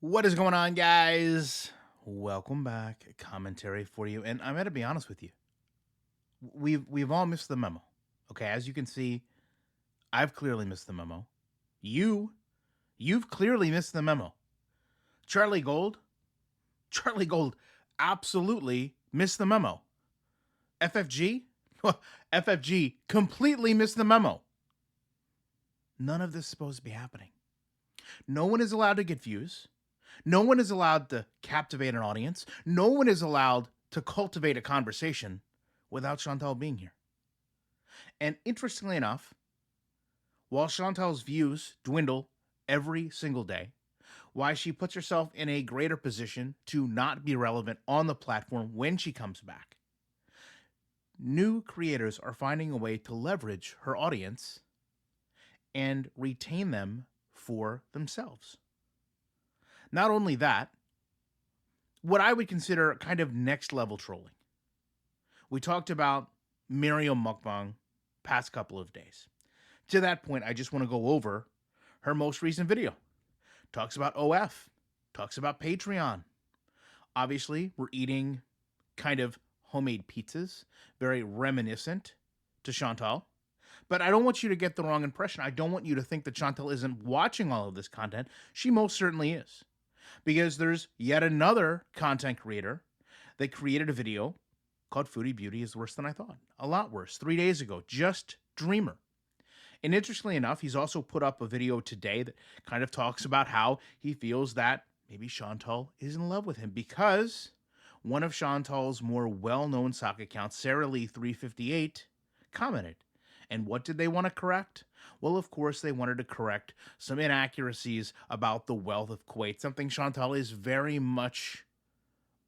What is going on, guys? Welcome back. Commentary for you, and I'm going to be honest with you. We've all missed the memo. Okay, as you can see, I've clearly missed the memo. You've clearly missed the memo. Charlie Gold, Charlie Gold, absolutely missed the memo. FFG, FFG completely missed the memo. None of this is supposed to be happening. No one is allowed to get views. No one is allowed to captivate an audience. No one is allowed to cultivate a conversation without Chantal being here. And interestingly enough, while Chantal's views dwindle every single day, why she puts herself in a greater position to not be relevant on the platform when she comes back, new creators are finding a way to leverage her audience and retain them for themselves. Not only that, what I would consider kind of next level trolling. We talked about Miriam Mukbang past couple of days. To that point, I just want to go over her most recent video. Talks about OF, talks about Patreon. Obviously, we're eating kind of homemade pizzas, very reminiscent to Chantal. But I don't want you to get the wrong impression. I don't want you to think that Chantal isn't watching all of this content. She most certainly is. Because there's yet another content creator that created a video called Foodie Beauty is Worse Than I Thought. A lot worse. 3 days ago. Just Dreamer. And interestingly enough, he's also put up a video today that kind of talks about how he feels that maybe Chantal is in love with him because one of Chantal's more well-known sock accounts, Sarah Lee 358, commented. And what did they want to correct? Well, of course, they wanted to correct some inaccuracies about the wealth of Kuwait, something Chantal is very much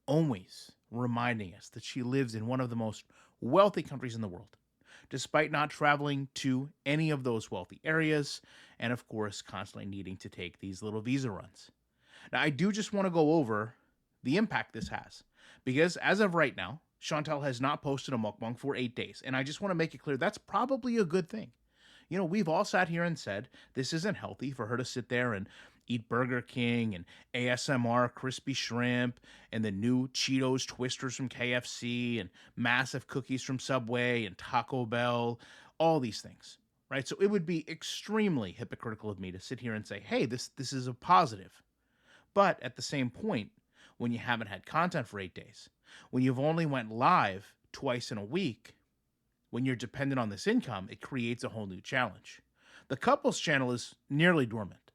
always reminding us that she lives in one of the most wealthy countries in the world, despite not traveling to any of those wealthy areas, and of course, constantly needing to take these little visa runs. Now, I do just want to go over the impact this has, because as of right now, Chantal has not posted a mukbang for 8 days, and I just want to make it clear that's probably a good thing. You know, we've all sat here and said this isn't healthy for her to sit there and eat Burger King and ASMR crispy shrimp and the new Cheetos twisters from KFC and massive cookies from Subway and Taco Bell, all these things, right? So it would be extremely hypocritical of me to sit here and say, hey, this is a positive. But at the same point, when you haven't had content for 8 days, when you've only went live twice in a week, when you're dependent on this income, it creates a whole new challenge. The couples channel is nearly dormant.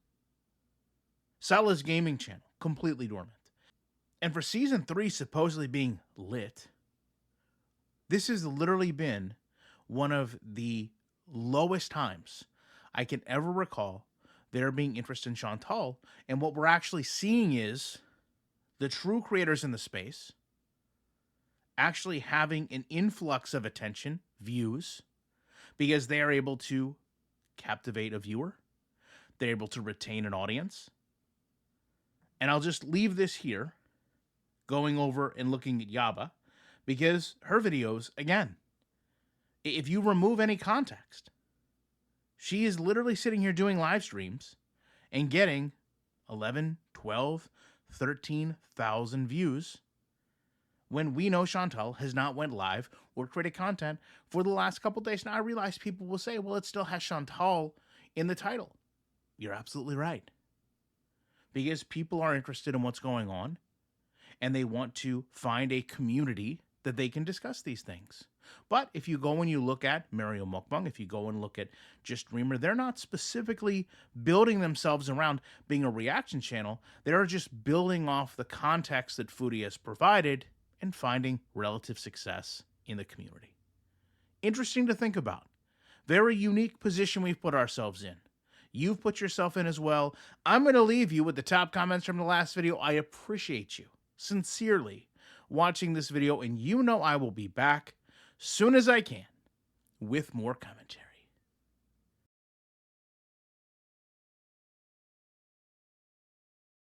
Salah's gaming channel, completely dormant. And for season 3 supposedly being lit, this has literally been one of the lowest times I can ever recall there being interest in Chantal. And what we're actually seeing is the true creators in the space actually having an influx of attention, views, because they are able to captivate a viewer. They're able to retain an audience. And I'll just leave this here, going over and looking at Yaba, because her videos, again, if you remove any context, she is literally sitting here doing live streams and getting 11, 12, 13,000 views when we know Chantal has not went live or created content for the last couple days. Now, I realize people will say, well, it still has Chantal in the title. You're absolutely right. Because people are interested in what's going on, and they want to find a community that they can discuss these things. But if you go and you look at Mario Mukbang, if you go and look at Just Dreamer, they're not specifically building themselves around being a reaction channel. They're just building off the context that Foodie has provided and finding relative success in the community. Interesting to think about. Very unique position we've put ourselves in. You've put yourself in as well. I'm going to leave you with the top comments from the last video. I appreciate you sincerely watching this video, and you know I will be back soon as I can with more commentary.